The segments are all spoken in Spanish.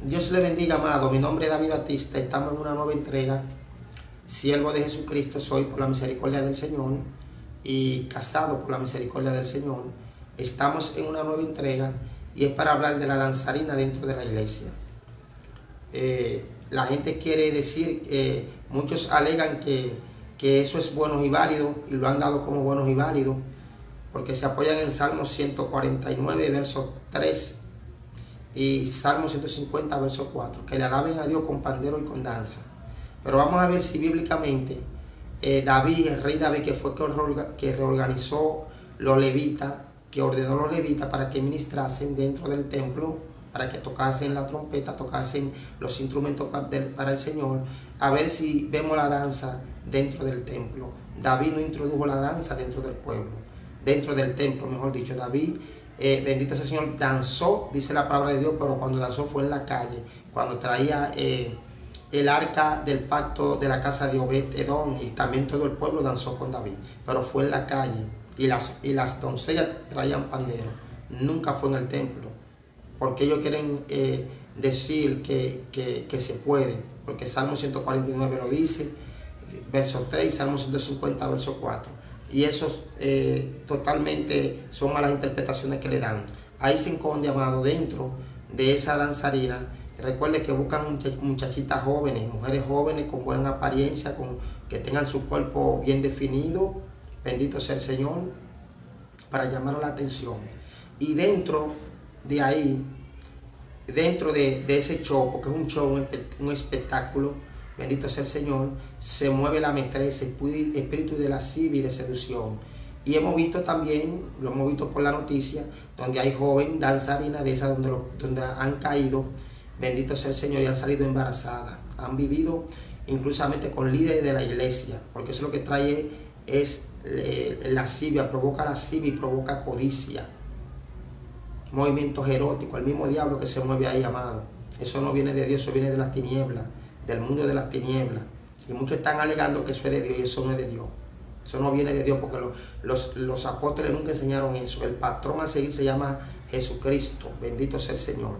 Dios le bendiga, amado. Mi nombre es David Batista. Estamos en una nueva entrega. Siervo de Jesucristo soy por la misericordia del Señor y casado por la misericordia del Señor. Estamos en una nueva entrega y es para hablar de la danzarina dentro de la iglesia. La gente quiere decir, muchos alegan que eso es bueno y válido y lo han dado como bueno y válido porque se apoyan en Salmos 149, verso 3 y Salmo 150, verso 4, que le alaben a Dios con pandero y con danza. Pero vamos a ver si bíblicamente David, el rey David, que fue que reorganizó los levitas, que ordenó a los levitas para que ministrasen dentro del templo, para que tocasen la trompeta, tocasen los instrumentos para el Señor, a ver si vemos la danza dentro del templo. David no introdujo la danza dentro del pueblo, dentro del templo, mejor dicho. David, bendito sea el Señor, danzó, dice la palabra de Dios, pero cuando danzó fue en la calle, cuando traía el arca del pacto de la casa de Obed-Edom, y también todo el pueblo danzó con David, pero fue en la calle, y las doncellas traían pandero, nunca fue en el templo, porque ellos quieren decir que se puede, porque Salmo 149 lo dice, verso 3, Salmo 150, verso 4. Y esos totalmente son malas interpretaciones que le dan. Ahí se esconde, amado, dentro de esa danzarina. Recuerde que buscan muchachitas jóvenes, mujeres jóvenes con buena apariencia, que tengan su cuerpo bien definido, bendito sea el Señor, para llamar la atención. Y dentro de ahí, dentro de ese show, porque es un show, un espectáculo, bendito sea el Señor, se mueve la metresa, el espíritu de lascivia y de seducción. Y hemos visto también, lo hemos visto por la noticia, donde hay joven danzarinas de esas donde han caído, bendito sea el Señor, y han salido embarazadas. Han vivido inclusivamente con líderes de la iglesia, porque eso lo que trae es lascivia, provoca lascivia y provoca codicia. Movimientos eróticos, el mismo diablo que se mueve ahí, amado. Eso no viene de Dios, eso viene de las tinieblas, del mundo de las tinieblas. Y muchos están alegando que eso es de Dios y eso no es de Dios. Eso no viene de Dios porque los apóstoles nunca enseñaron eso. El patrón a seguir se llama Jesucristo. Bendito sea el Señor.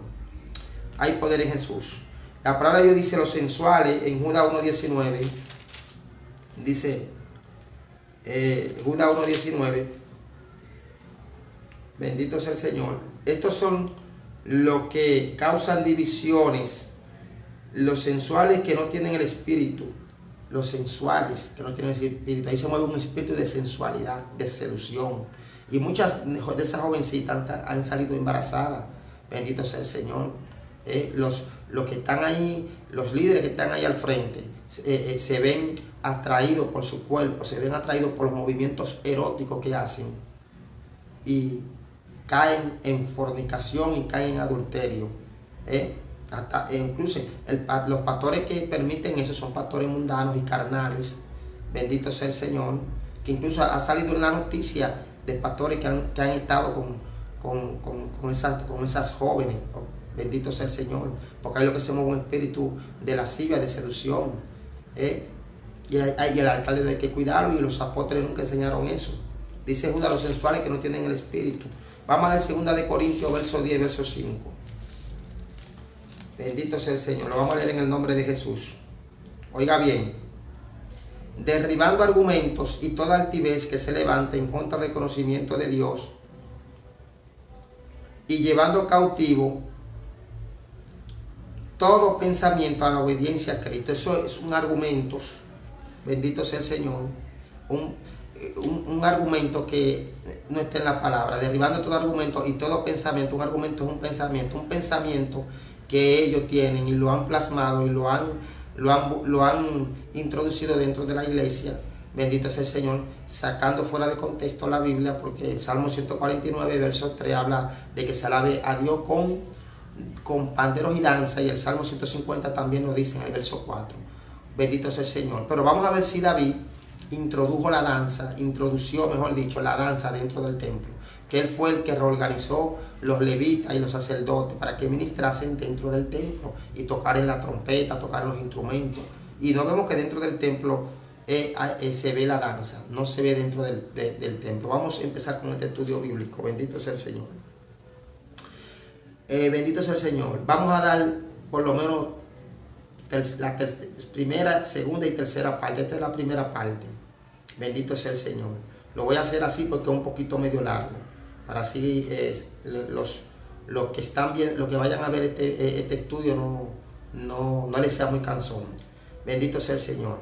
Hay poder en Jesús. La palabra de Dios dice los sensuales en Judas 1:19. Dice Judas 1:19. Bendito sea el Señor. Estos son los que causan divisiones. Los sensuales que no tienen el espíritu. Los sensuales que no tienen el espíritu. Ahí se mueve un espíritu de sensualidad, de seducción. Y muchas de esas jovencitas han salido embarazadas. Bendito sea el Señor. Los que están ahí, los líderes que están ahí al frente, se ven atraídos por su cuerpo, se ven atraídos por los movimientos eróticos que hacen. Y caen en fornicación y caen en adulterio. Incluso los pastores que permiten eso son pastores mundanos y carnales. Bendito sea el Señor. Que incluso ha salido en la noticia de pastores que han estado con esas jóvenes. Bendito sea el Señor. Porque hay lo que se mueve un espíritu de lascivia, de seducción. Y el alcalde hay que cuidarlo, y los apóstoles nunca enseñaron eso. Dice Judas, los sensuales que no tienen el espíritu. Vamos a leer 2 de Corintios, verso 10, verso 5. Bendito sea el Señor. Lo vamos a leer en el nombre de Jesús. Oiga bien. Derribando argumentos y toda altivez que se levanta en contra del conocimiento de Dios, y llevando cautivo todo pensamiento a la obediencia a Cristo. Eso es un argumento. Bendito sea el Señor. Un argumento que no está en la palabra. Derribando todo argumento y todo pensamiento. Un argumento es un pensamiento. Un pensamiento que ellos tienen y lo han plasmado y lo han introducido dentro de la iglesia. Bendito sea el Señor, sacando fuera de contexto la Biblia, porque el Salmo 149, verso 3 habla de que se alabe a Dios con panderos y danza, y el Salmo 150 también lo dice en el verso 4. Bendito sea el Señor. Pero vamos a ver si David introdujo la danza, mejor dicho, la danza dentro del templo, que él fue el que reorganizó los levitas y los sacerdotes para que ministrasen dentro del templo y tocaran la trompeta, tocaran los instrumentos. Y no vemos que dentro del templo se ve la danza, no se ve dentro del templo. Vamos a empezar con este estudio bíblico. Bendito sea el Señor. Bendito sea el Señor. Vamos a dar por lo menos la primera, segunda y tercera parte. Esta es la primera parte. Bendito sea el Señor. Lo voy a hacer así porque es un poquito medio largo, para así los que están bien, los que vayan a ver este estudio no les sea muy cansón. Bendito sea el Señor.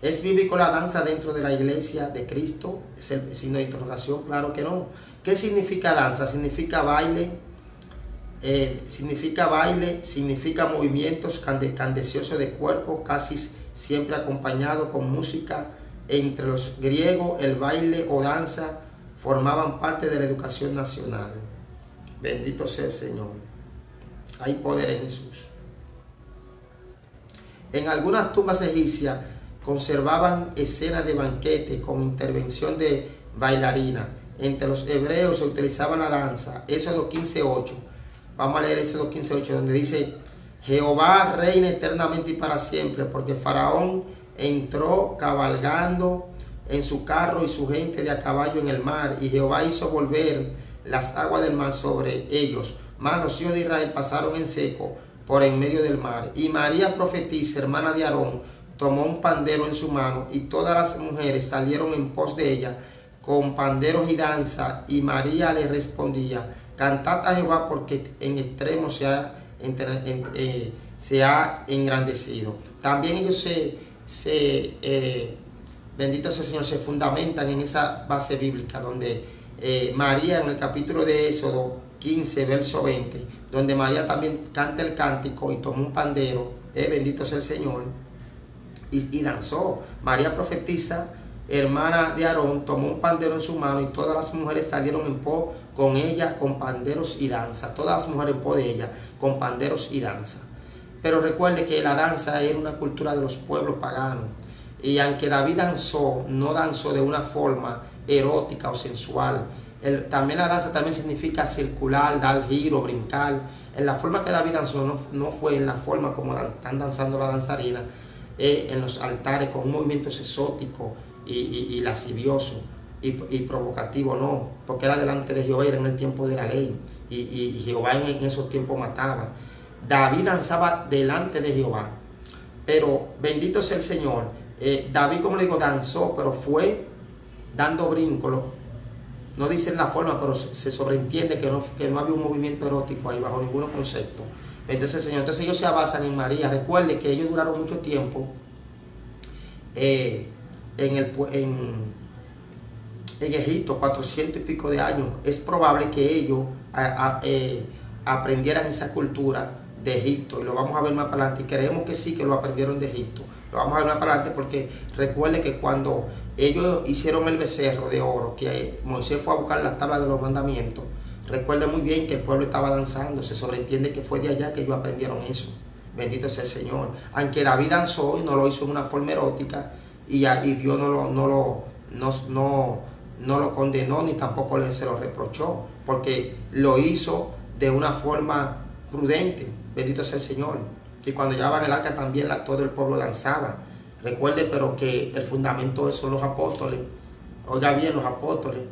¿Es bíblico la danza dentro de la iglesia de Cristo? ¿Es el signo de interrogación? Claro que no. ¿Qué significa danza? Significa baile. Significa movimientos candeciosos de cuerpo, casi siempre acompañado con música. Entre los griegos, el baile o danza formaban parte de la educación nacional. Bendito sea el Señor. Hay poder en Jesús. En algunas tumbas egipcias conservaban escenas de banquete con intervención de bailarina. Entre los hebreos se utilizaba la danza. Éxodo 15:8. Vamos a leer Éxodo 15:8, donde dice: Jehová reina eternamente y para siempre, porque Faraón entró cabalgando en su carro y su gente de a caballo en el mar, y Jehová hizo volver las aguas del mar sobre ellos. Mas los hijos de Israel pasaron en seco por en medio del mar. Y María profetisa, hermana de Aarón, tomó un pandero en su mano, y todas las mujeres salieron en pos de ella con panderos y danza, y María le respondía: cantad a Jehová, porque en extremo se ha engrandecido. También ellos bendito sea el Señor, se fundamentan en esa base bíblica, donde María, en el capítulo de Éxodo 15, verso 20, donde María también canta el cántico y tomó un pandero, bendito sea el Señor, y danzó. María profetiza, hermana de Aarón, tomó un pandero en su mano, y todas las mujeres salieron en pos con ella con panderos y danza. Todas las mujeres en pos de ella con panderos y danza. Pero recuerde que la danza era una cultura de los pueblos paganos, y aunque David danzó, no danzó de una forma erótica o sensual. También la danza también significa circular, dar giro, brincar. En la forma que David danzó no fue en la forma como están danzando la danzarina en los altares, con un movimiento exótico y lascivioso y provocativo, no, porque era delante de Jehová, era en el tiempo de la ley, y Jehová en esos tiempos mataba. David danzaba delante de Jehová, pero bendito sea el Señor. David, como le digo, danzó, pero fue dando brincos. No dicen la forma, pero se sobreentiende que no había un movimiento erótico ahí bajo ningún concepto. Entonces, Señor, ellos se basan en María. Recuerde que ellos duraron mucho tiempo en Egipto, 400 y pico de años. Es probable que ellos aprendieran esa cultura de Egipto, y lo vamos a ver más para adelante, y creemos que sí, que lo aprendieron de Egipto. Lo vamos a ver más para adelante, porque recuerde que cuando ellos hicieron el becerro de oro, que Moisés fue a buscar la tabla de los mandamientos, recuerde muy bien que el pueblo estaba danzando. Se sobreentiende que fue de allá que ellos aprendieron eso. Bendito sea el Señor. Aunque David danzó y no lo hizo en una forma erótica, y Dios no lo condenó, ni tampoco se lo reprochó, porque lo hizo de una forma prudente. Bendito sea el Señor. Y cuando llevaban el arca también todo el pueblo danzaba. Recuerde, pero que el fundamento son los apóstoles. Oiga bien, los apóstoles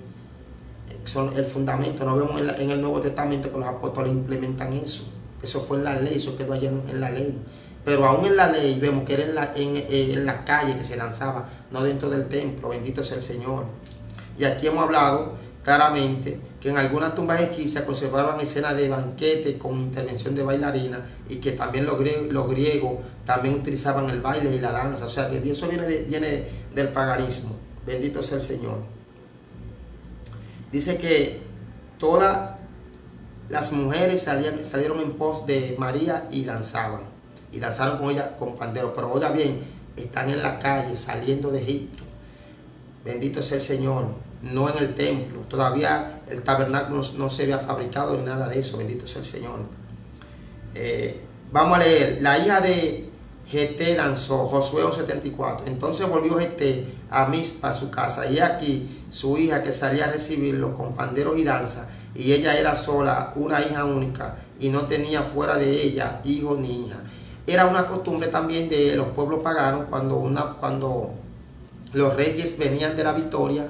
son el fundamento. No vemos en el Nuevo Testamento que los apóstoles implementan eso. Eso fue en la ley, eso quedó allá en la ley. Pero aún en la ley vemos que era en la calle que se danzaba, no dentro del templo. Bendito sea el Señor. Y aquí hemos hablado claramente que en algunas tumbas egipcias conservaban escenas de banquete con intervención de bailarina, y que también los griegos también utilizaban el baile y la danza. O sea que eso viene del paganismo. Bendito sea el Señor. Dice que todas las mujeres salieron en pos de María y danzaban. Y danzaron con ella con pandero. Pero oiga bien, están en la calle saliendo de Egipto. Bendito sea el Señor. No en el templo. Todavía el tabernáculo no se había fabricado ni nada de eso. Bendito sea el Señor. Vamos a leer. La hija de Geté danzó. Josué 1:74. Entonces volvió Geté a Mizpa, a su casa, y aquí su hija, que salía a recibirlo con panderos y danza. Y ella era sola, una hija única, y no tenía fuera de ella hijo ni hija. Era una costumbre también de los pueblos paganos, cuando los reyes venían de la victoria,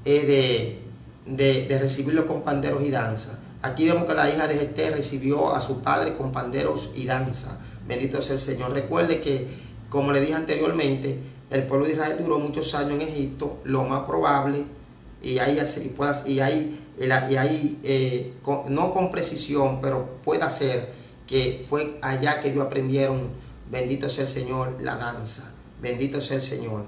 de recibirlo con panderos y danza. Aquí vemos que la hija de Gesté recibió a su padre con panderos y danza. Bendito sea el Señor. Recuerde que, como le dije anteriormente, el pueblo de Israel duró muchos años en Egipto. Lo más probable, no con precisión, pero puede ser que fue allá que ellos aprendieron, bendito sea el Señor, la danza. Bendito sea el Señor.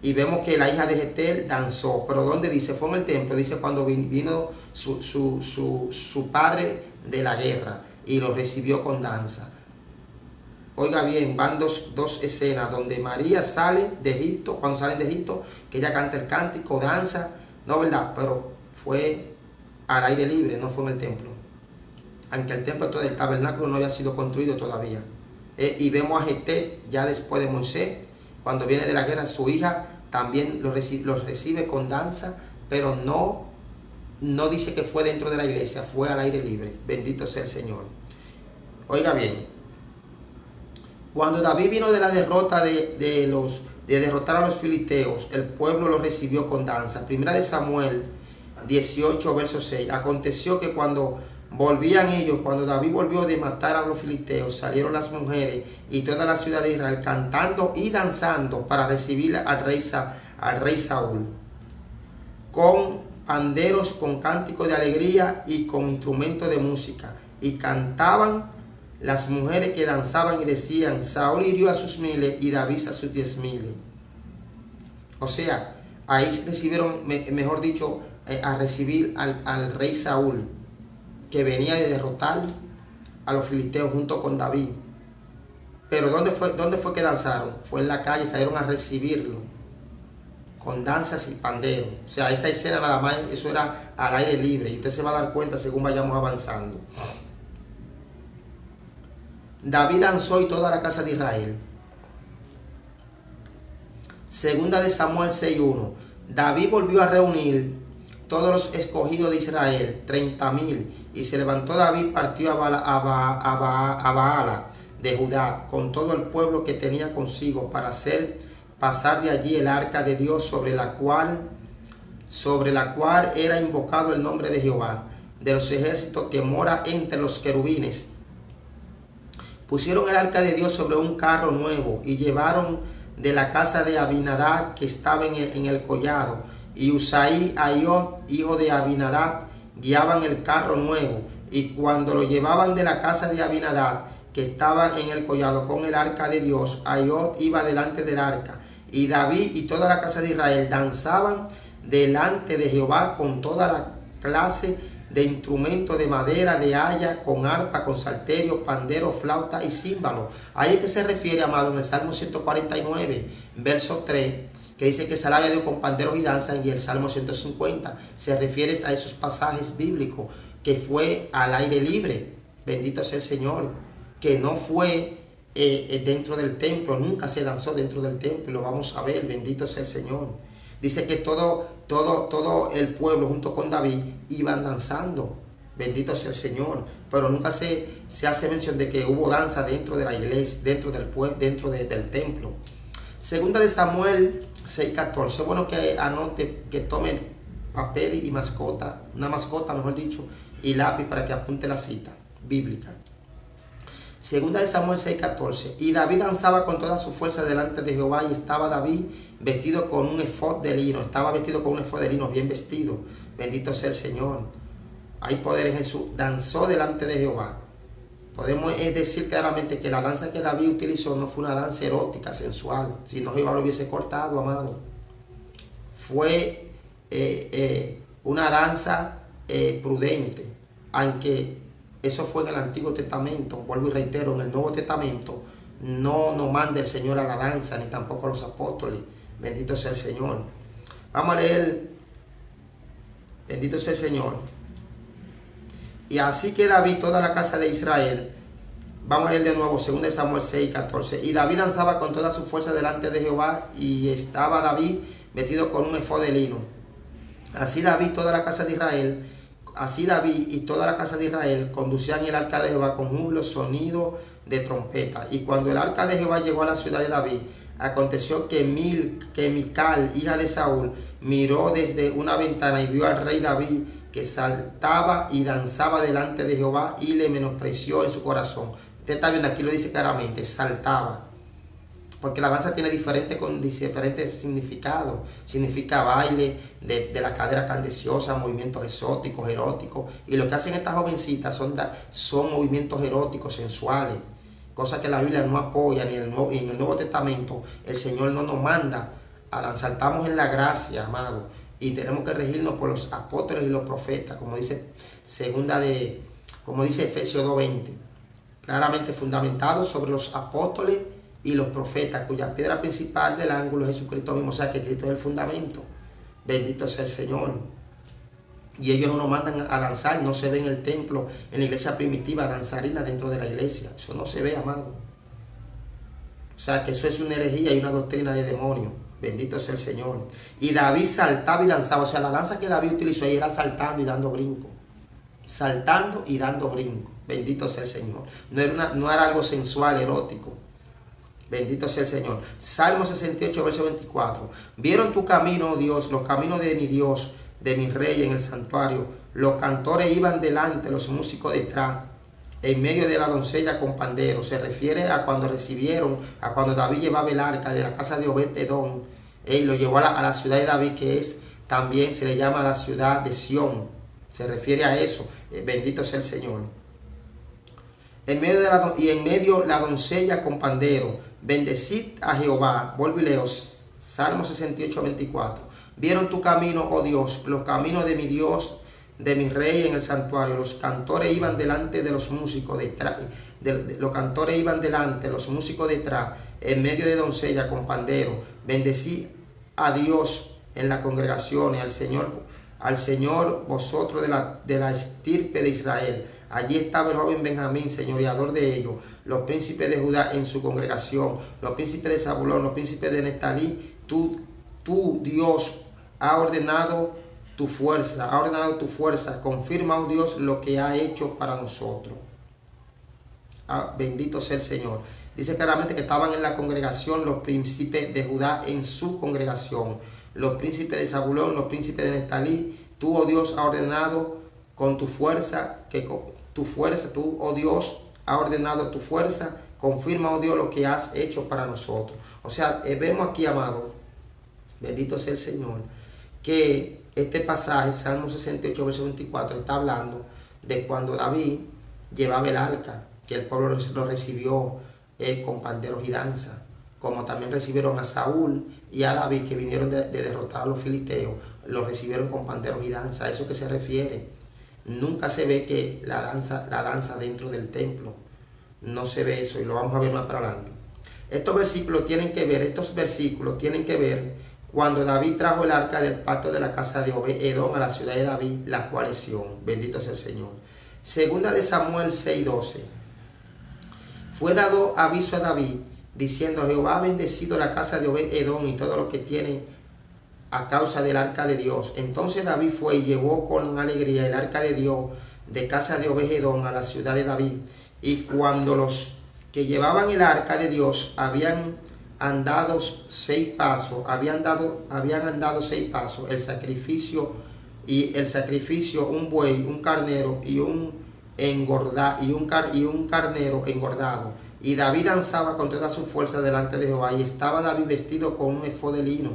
Y vemos que la hija de Gesté danzó. Pero ¿dónde dice? Fue en el templo. Dice cuando vino su padre de la guerra y lo recibió con danza. Oiga bien, van dos escenas donde María sale de Egipto, cuando salen de Egipto, que ella canta el cántico, danza, no, ¿verdad? Pero fue al aire libre, no fue en el templo. Aunque el templo del tabernáculo no había sido construido todavía. Y vemos a Gesté ya después de Moisés, cuando viene de la guerra, su hija también los recibe con danza, pero no dice que fue dentro de la iglesia, fue al aire libre. Bendito sea el Señor. Oiga bien. Cuando David vino de la derrota de derrotar a los filisteos, el pueblo lo recibió con danza. Primera de Samuel 18, verso 6. Aconteció que cuando volvían ellos, cuando David volvió de matar a los filisteos, salieron las mujeres y toda la ciudad de Israel cantando y danzando para recibir al rey Saúl, con panderos, con cánticos de alegría y con instrumentos de música. Y cantaban las mujeres que danzaban y decían: Saúl hirió a sus 1000 y David a sus 10,000. O sea, ahí recibieron, mejor dicho, a recibir al rey Saúl, que venía de derrotar a los filisteos junto con David. Pero ¿dónde fue que danzaron? Fue en la calle, salieron a recibirlo con danzas y panderos. O sea, esa escena nada más, eso era al aire libre, y usted se va a dar cuenta según vayamos avanzando. David danzó y toda la casa de Israel. Segunda de Samuel 6:1. David volvió a reunir todos los escogidos de Israel, 30,000, y se levantó David, partió a Baala de Judá con todo el pueblo que tenía consigo, para hacer pasar de allí el arca de Dios, sobre la cual era invocado el nombre de Jehová de los ejércitos, que mora entre los querubines. Pusieron el arca de Dios sobre un carro nuevo y llevaron de la casa de Abinadab, que estaba en el collado, y Usaí, Aiot, hijo de Abinadab, guiaban el carro nuevo. Y cuando lo llevaban de la casa de Abinadab, que estaba en el collado con el arca de Dios, Aiot iba delante del arca. Y David y toda la casa de Israel danzaban delante de Jehová con toda la clase de instrumentos de madera, de haya, con arpa, con salterio, pandero, flauta y címbalo. Ahí es que se refiere, amado, en el Salmo 149, verso 3, que dice que se alabe a Dios con panderos y danza, y el Salmo 150 se refiere a esos pasajes bíblicos, que fue al aire libre. Bendito sea el Señor, que no fue dentro del templo, nunca se danzó dentro del templo, lo vamos a ver. Bendito sea el Señor. Dice que todo el pueblo junto con David iban danzando. Bendito sea el Señor. Pero nunca se hace mención de que hubo danza dentro de la iglesia, dentro del templo. Segunda de Samuel 6:14. Bueno, que anote, que tome papel y mascota, una mascota mejor dicho, y lápiz para que apunte la cita bíblica. Segunda de Samuel 6:14. Y David danzaba con toda su fuerza delante de Jehová, y estaba David vestido con un efod de lino. Estaba vestido con un efod de lino, bien vestido. Bendito sea el Señor. Hay poder en Jesús. Danzó delante de Jehová. Podemos decir claramente que la danza que David utilizó no fue una danza erótica, sensual. Si no, Jehová lo hubiese cortado, amado. Fue una danza prudente, aunque eso fue en el Antiguo Testamento. Vuelvo y reitero, en el Nuevo Testamento no nos manda el Señor a la danza, ni tampoco los apóstoles. Bendito sea el Señor. Vamos a leer. Bendito sea el Señor. Y así que David, toda la casa de Israel. Vamos a leer de nuevo, 2 Samuel 6:14. Y David danzaba con toda su fuerza delante de Jehová, y estaba David vestido con un efod de lino. Así David, toda la casa de Israel. Así David y toda la casa de Israel conducían el arca de Jehová con júbilo, sonido de trompeta. Y cuando el arca de Jehová llegó a la ciudad de David, aconteció que Mical, hija de Saúl, miró desde una ventana y vio al rey David, que saltaba y danzaba delante de Jehová y le menospreció en su corazón. Usted está viendo aquí, lo dice claramente, saltaba. Porque la danza tiene diferentes significados. Significa baile de la cadera candeciosa, movimientos exóticos, eróticos. Y lo que hacen estas jovencitas son movimientos eróticos, sensuales. Cosa que la Biblia no apoya, ni en el Nuevo Testamento el Señor no nos manda a danzar. Estamos en la gracia, amado. Y tenemos que regirnos por los apóstoles y los profetas, como dice Efesios 2:20. Claramente fundamentado sobre los apóstoles y los profetas, cuya piedra principal del ángulo es Jesucristo mismo. O sea que Cristo es el fundamento. Bendito sea el Señor. Y ellos no nos mandan a danzar. No se ve en el templo, en la iglesia primitiva, danzarina dentro de la iglesia. Eso no se ve, amado. O sea que eso es una herejía y una doctrina de demonio. Bendito sea el Señor. Y David saltaba y danzaba. O sea, la danza que David utilizó ahí era saltando y dando brinco. Saltando y dando brinco. Bendito sea el Señor. No era algo sensual, erótico. Bendito sea el Señor. Salmo 68, verso 24. Vieron tu camino, oh Dios, los caminos de mi Dios, de mi Rey en el santuario. Los cantores iban delante, los músicos detrás, en medio de la doncella con pandero. Se refiere a cuando cuando David llevaba el arca de la casa de Obed-Edom, y lo llevó a la ciudad de David, que también se le llama la ciudad de Sión. Se refiere a eso. Bendito sea el Señor. En medio la doncella con pandero. Bendecid a Jehová. Vuelvo y leo. Salmo 68, 24. Vieron tu camino, oh Dios, los caminos de mi Dios, de mi Rey en el santuario. Los cantores iban delante de los músicos detrás. Los cantores iban delante, los músicos detrás, en medio de doncella con pandero. Bendecid a Dios en las congregaciones, al Señor vosotros de la estirpe de Israel. Allí estaba el joven Benjamín, señoreador de ellos, los príncipes de Judá en su congregación, los príncipes de Zabulón, los príncipes de Neftalí. Tú, Dios, ha ordenado tu fuerza, confirma, oh Dios, lo que ha hecho para nosotros. Bendito sea el Señor. Dice claramente que estaban en la congregación los príncipes de Judá en su congregación, los príncipes de Zabulón, los príncipes de Neftalí. Tú, oh Dios, ha ordenado con tu fuerza, tú, oh Dios, ha ordenado tu fuerza, confirma, oh Dios, lo que has hecho para nosotros. O sea, vemos aquí, amado, bendito sea el Señor, que este pasaje, Salmo 68, verso 24, está hablando de cuando David llevaba el arca, que el pueblo lo recibió con panderos y danza, como también recibieron a Saúl y a David, que vinieron de derrotar a los filisteos, los recibieron con panderos y danza. ¿A eso que se refiere? Nunca se ve que la danza dentro del templo. No se ve eso, y lo vamos a ver más para adelante. Estos versículos tienen que ver cuando David trajo el arca del pacto de la casa de Obed-Edom a la ciudad de David, la cual es Sión. Bendito sea el Señor. Segunda de Samuel 6:12. Fue dado aviso a David, diciendo: Jehová ha bendecido la casa de Obed-Edom y todo lo que tiene a causa del arca de Dios. Entonces David fue y llevó con alegría el arca de Dios de casa de Obed-Edom a la ciudad de David. Y cuando los que llevaban el arca de Dios habían andado 6 pasos, el sacrificio, un buey, un carnero y un carnero engordado. Y David danzaba con toda su fuerza delante de Jehová, y estaba David vestido con un efod de lino.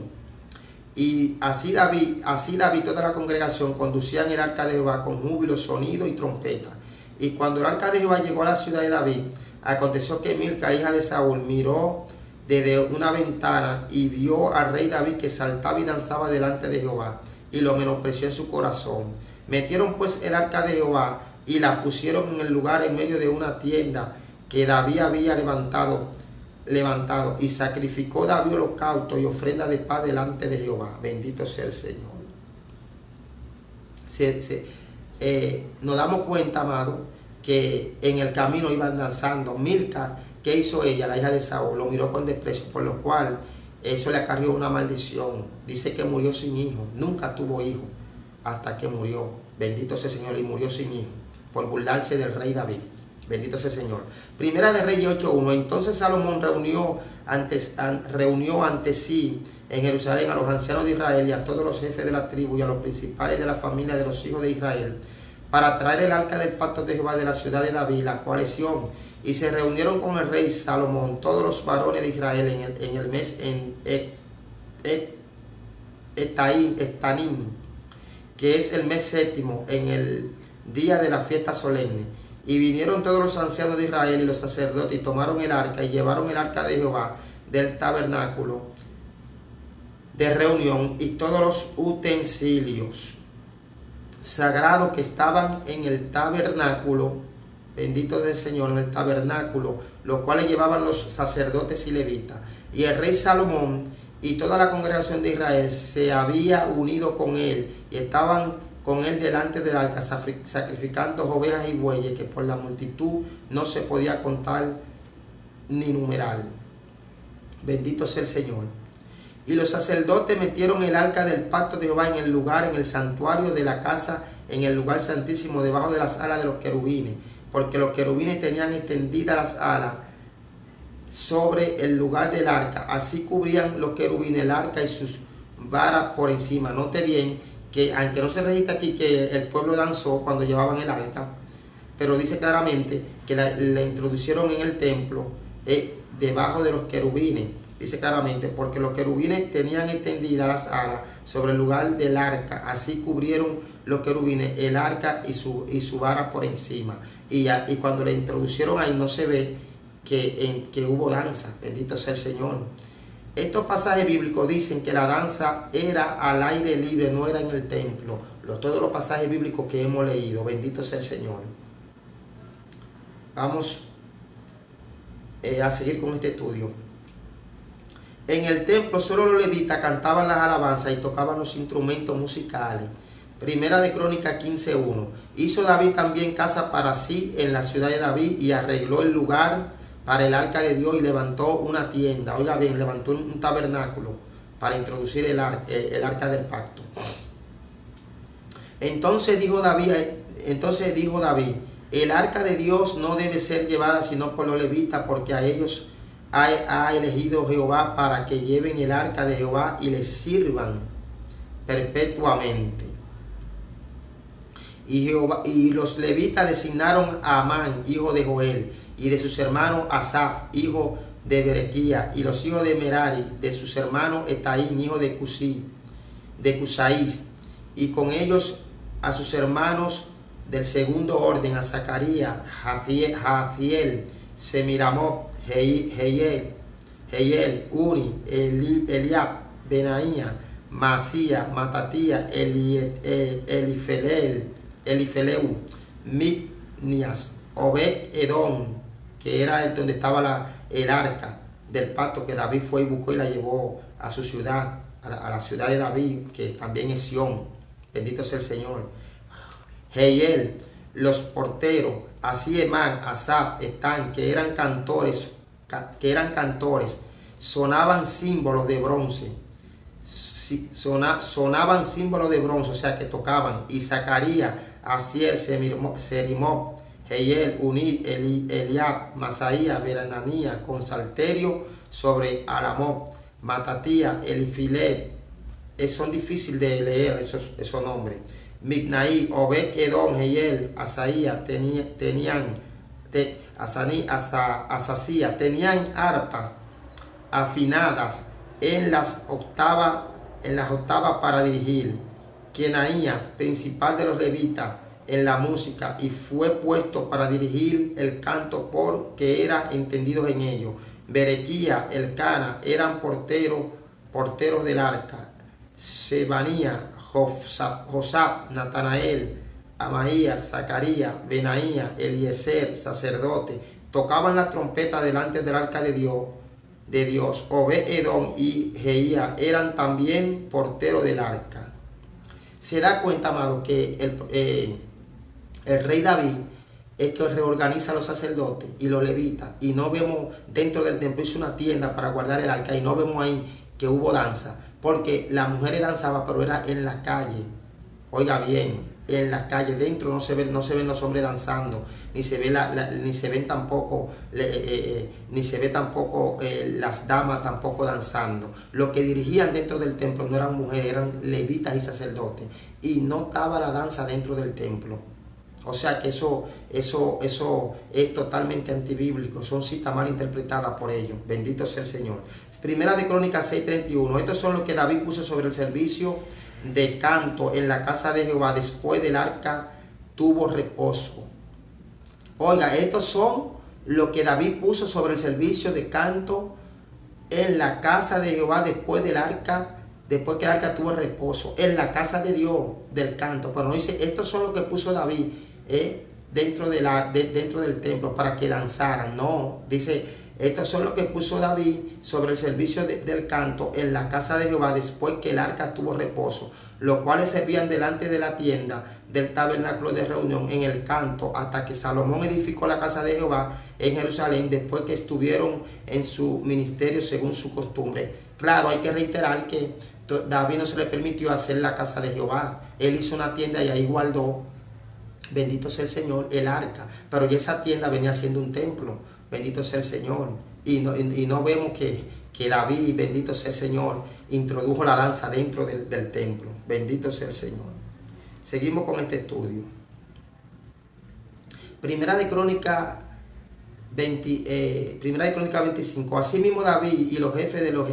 Y así David toda la congregación conducían el arca de Jehová con júbilo, sonido y trompeta. Y cuando el arca de Jehová llegó a la ciudad de David, aconteció que Milca, hija de Saúl, miró desde una ventana y vio al rey David que saltaba y danzaba delante de Jehová, y lo menospreció en su corazón. Metieron pues el arca de Jehová y la pusieron en el lugar en medio de una tienda que David había levantado, y sacrificó David holocausto y ofrenda de paz delante de Jehová. Bendito sea el Señor. Nos damos cuenta, amado, que en el camino iban danzando. Milca, ¿qué hizo ella? La hija de Saúl lo miró con desprecio, por lo cual eso le acarrió una maldición. Dice que murió sin hijo, nunca tuvo hijo hasta que murió. Bendito sea el Señor, y murió sin hijo por burlarse del rey David. Bendito sea el Señor. Primera de Reyes 8:1. Entonces Salomón reunió ante sí en Jerusalén a los ancianos de Israel y a todos los jefes de la tribu y a los principales de la familia de los hijos de Israel, para traer el arca del pacto de Jehová de la ciudad de David, la cual es Sión. Y se reunieron con el rey Salomón todos los varones de Israel en el mes Etanim, que es el mes séptimo, en el día de la fiesta solemne. Y vinieron todos los ancianos de Israel y los sacerdotes y tomaron el arca y llevaron el arca de Jehová del tabernáculo de reunión y todos los utensilios sagrados que estaban en el tabernáculo, bendito del Señor, en el tabernáculo, los cuales llevaban los sacerdotes y levitas. Y el rey Salomón y toda la congregación de Israel se había unido con él y estaban con él delante del arca, sacrificando ovejas y bueyes, que por la multitud no se podía contar ni numerar. Bendito sea el Señor. Y los sacerdotes metieron el arca del pacto de Jehová en el lugar, en el santuario de la casa, en el lugar santísimo, debajo de las alas de los querubines, porque los querubines tenían extendidas las alas sobre el lugar del arca. Así cubrían los querubines el arca y sus varas por encima. Note bien que aunque no se registra aquí que el pueblo danzó cuando llevaban el arca, pero dice claramente que la introducieron en el templo debajo de los querubines. Dice claramente, porque los querubines tenían extendidas las alas sobre el lugar del arca, así cubrieron los querubines el arca y su vara por encima. Y cuando le introducieron ahí no se ve que hubo danza. Bendito sea el Señor. Estos pasajes bíblicos dicen que la danza era al aire libre, no era en el templo. Todos los pasajes bíblicos que hemos leído, bendito sea el Señor. Vamos a seguir con este estudio. En el templo solo los levitas cantaban las alabanzas y tocaban los instrumentos musicales. Primera de Crónicas 15:1. Hizo David también casa para sí en la ciudad de David y arregló el lugar para el arca de Dios y levantó una tienda. Oiga bien, levantó un tabernáculo para introducir el arca del pacto. Entonces dijo David, el arca de Dios no debe ser llevada sino por los levitas, porque a ellos ha elegido Jehová para que lleven el arca de Jehová y le sirvan perpetuamente. Y los levitas designaron a Amán, hijo de Joel, y de sus hermanos Asaf, hijo de Berequía, y los hijos de Merari, de sus hermanos Etaín, hijo de Cusaís, y con ellos a sus hermanos del segundo orden, a Zacarías, Jaziel, Semiramot, Jehiel, Uni, Eliab, Benaía, Masía, Matatía, Elifeleu, Micnias, Obed Edom, que era donde estaba el arca del pacto, que David fue y buscó y la llevó a su ciudad, a la ciudad de David, que también es Sión. Bendito sea el Señor. Jehiel, los porteros, Asiemán, Asaf, Etán, que eran cantores, sonaban símbolos de bronce. Sonaban símbolos de bronce, o sea que tocaban. Y Zacarías, Asiel, Serimot, Jehiel, Uni, Eliab, Masaía, Berananía, con salterio sobre Alamot, Matatía, Elifilet. Son difíciles de leer esos nombres. Micnaí, Obed Edom, Jehiel, Asaía, tenían arpas afinadas en las octavas para dirigir. Kenaías, principal de los levitas, en la música, y fue puesto para dirigir el canto porque era entendido en ello. Berequía, Elcana, eran porteros del arca. Sebanía, Josap, Natanael, Amaías, Zacarías, Benaía, Eliezer, sacerdote, tocaban las trompetas delante del arca de Dios. Obed Edom y Jeía eran también porteros del arca. Se da cuenta, amado, que el rey David es que reorganiza a los sacerdotes y los levitas, y no vemos dentro del templo, hizo una tienda para guardar el arca, y no vemos ahí que hubo danza, porque las mujeres danzaban, pero era en la calle. Oiga bien, en la calle. Dentro no se ven los hombres danzando, ni se ve ni se ven tampoco las damas tampoco danzando. Los que dirigían dentro del templo no eran mujeres, eran levitas y sacerdotes, y no estaba la danza dentro del templo. O sea que eso es totalmente antibíblico, son citas mal interpretadas por ellos. Bendito sea el Señor. Primera de Crónicas 6:31. Estos son los que David puso sobre el servicio de canto en la casa de Jehová después del arca tuvo reposo. Oiga, estos son los que David puso sobre el servicio de canto en la casa de Jehová después que el arca tuvo reposo, en la casa de Dios del canto. Pero no dice, estos son los que puso David dentro del templo para que danzaran. No, dice, estos son los que puso David sobre el servicio del canto en la casa de Jehová después que el arca tuvo reposo, los cuales servían delante de la tienda del tabernáculo de reunión en el canto hasta que Salomón edificó la casa de Jehová en Jerusalén, después que estuvieron en su ministerio según su costumbre. Claro, hay que reiterar que David no se le permitió hacer la casa de Jehová. Él hizo una tienda y ahí guardó, bendito sea el Señor, el arca. Pero ya esa tienda venía siendo un templo. Bendito sea el Señor. Y no vemos que David, bendito sea el Señor, introdujo la danza dentro del templo. Bendito sea el Señor. Seguimos con este estudio. Primera de Crónicas 25. Asimismo David y los jefes de los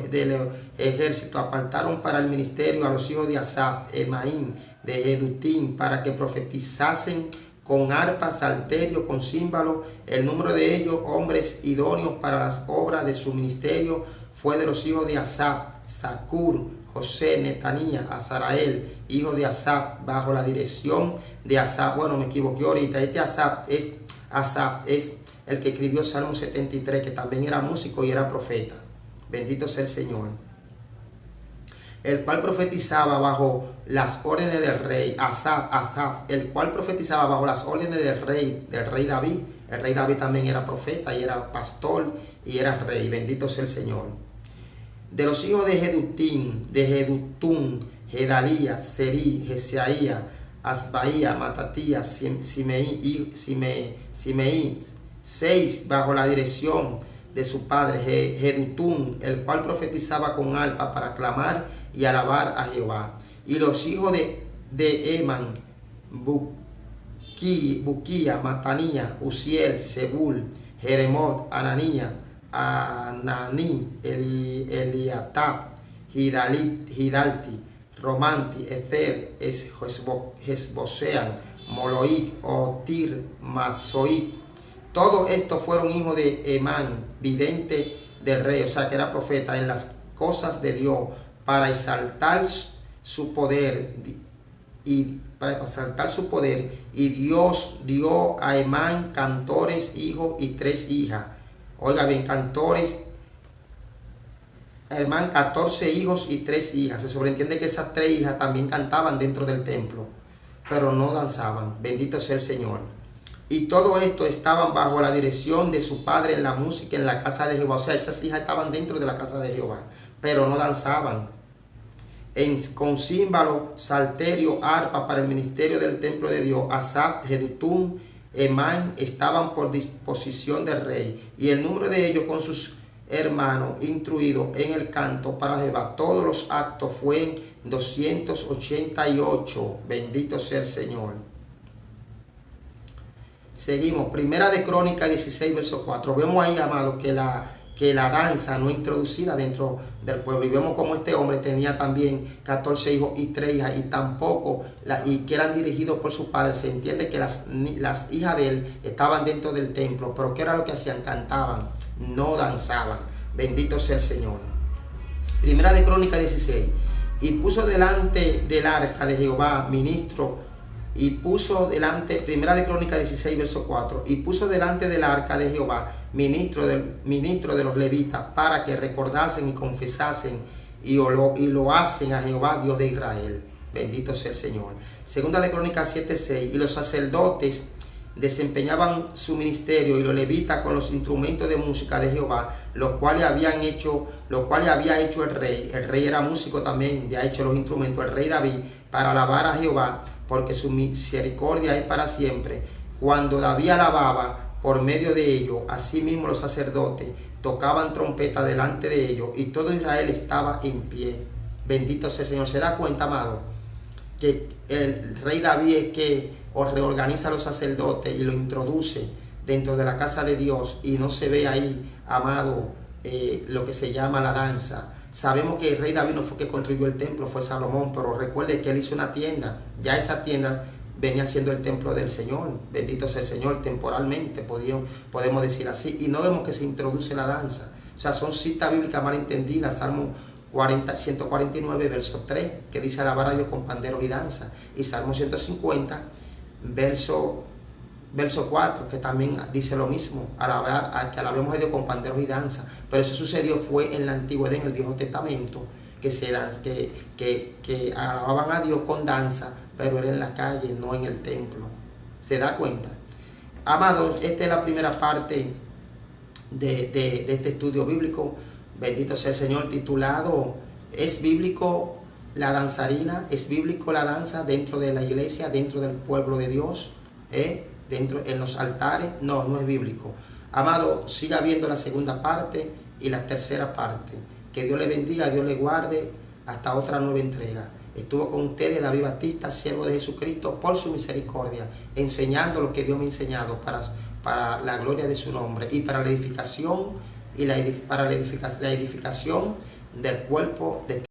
ejércitos apartaron para el ministerio a los hijos de Asaf, Emaín, de Jedutín, para que profetizasen con arpa, salterio, con címbalo. El número de ellos, hombres idóneos para las obras de su ministerio, fue de los hijos de Asaf, Zacur, José, Netanías, Azarael, hijo de Asaf, bajo la dirección de Asaf. Bueno, me equivoqué ahorita. Este Asaf es el que escribió Salmo 73, que también era músico y era profeta. Bendito sea el Señor. El cual profetizaba bajo las órdenes del rey Asaf, el cual profetizaba bajo las órdenes del rey David. El rey David también era profeta y era pastor y era rey. Bendito sea el Señor. De los hijos de Jedutún, Gedalías, Serí, Jesaía, Asbaía, Matatías, Simeí, 6 bajo la dirección de su padre Jedutún, el cual profetizaba con arpa para clamar y alabar a Jehová. Y los hijos de Eman, Buquía, Matanía, Uziel, Zebul, Jeremot, Ananí, Eliatab, Hidalti, Romanti, Ether, Esbosean, Moloic, Otir, Masoit. Todos estos fueron hijos de Emán, vidente del rey, o sea que era profeta en las cosas de Dios, para exaltar su poder. Y Dios dio a Emán cantores, hijos y 3 hijas. Oiga bien, cantores, Emán, 14 hijos y 3 hijas. Se sobreentiende que esas 3 hijas también cantaban dentro del templo, pero no danzaban. Bendito sea el Señor. Y todo esto estaban bajo la dirección de su padre en la música en la casa de Jehová. O sea, esas hijas estaban dentro de la casa de Jehová, pero no danzaban. Con címbalo, salterio, arpa para el ministerio del templo de Dios, Asaf, Jedutún, Emán estaban por disposición del rey. Y el número de ellos con sus hermanos instruidos en el canto para Jehová, todos los actos fueron 288. Bendito sea el Señor. Seguimos, Primera de Crónicas 16, verso 4. Vemos ahí, amados, que la danza no es introducida dentro del pueblo. Y vemos como este hombre tenía también 14 hijos y 3 hijas, y tampoco, y que eran dirigidos por su padre. Se entiende que las hijas de él estaban dentro del templo, pero ¿qué era lo que hacían? Cantaban, no danzaban. Bendito sea el Señor. Primera de Crónicas 16. Y puso delante del arca de Jehová ministro. Y puso delante, Primera de Crónicas 16, verso 4, y puso delante del arca de Jehová ministro de los levitas, para que recordasen y confesasen y lo hacen a Jehová, Dios de Israel. Bendito sea el Señor. Segunda de Crónicas 7, 6, y los sacerdotes desempeñaban su ministerio y los levitas con los instrumentos de música de Jehová, los cuales había hecho el rey. El rey era músico también, había hecho los instrumentos, el rey David, para alabar a Jehová, porque su misericordia es para siempre. Cuando David alababa por medio de ellos, asimismo los sacerdotes tocaban trompeta delante de ellos y todo Israel estaba en pie. Bendito sea el Señor. ¿Se da cuenta, amado? Que el rey David es que reorganiza a los sacerdotes y lo introduce dentro de la casa de Dios, y no se ve ahí, amado, lo que se llama la danza. Sabemos que el rey David no fue que construyó el templo, fue Salomón, pero recuerde que él hizo una tienda. Ya esa tienda venía siendo el templo del Señor. Bendito sea el Señor, temporalmente podemos decir así. Y no vemos que se introduce la danza. O sea, son citas bíblicas mal entendidas. Salmo 149, verso 3, que dice alabar a Dios con panderos y danza. Y Salmo 150, verso 4, que también dice lo mismo, que alabemos a Dios con panderos y danza. Pero eso sucedió fue en la antigüedad, en el Viejo Testamento, que alababan a Dios con danza, pero era en la calle, no en el templo. ¿Se da cuenta? Amados, esta es la primera parte de este estudio bíblico. Bendito sea el Señor, titulado ¿Es bíblico la danzarina? ¿Es bíblico la danza dentro de la iglesia, dentro del pueblo de Dios? Dentro en los altares. No, no es bíblico. Amado, siga viendo la segunda parte y la tercera parte. Que Dios le bendiga, Dios le guarde hasta otra nueva entrega. Estuvo con ustedes David Batista, siervo de Jesucristo, por su misericordia, enseñando lo que Dios me ha enseñado para la gloria de su nombre y para la edificación y para la edificación del cuerpo de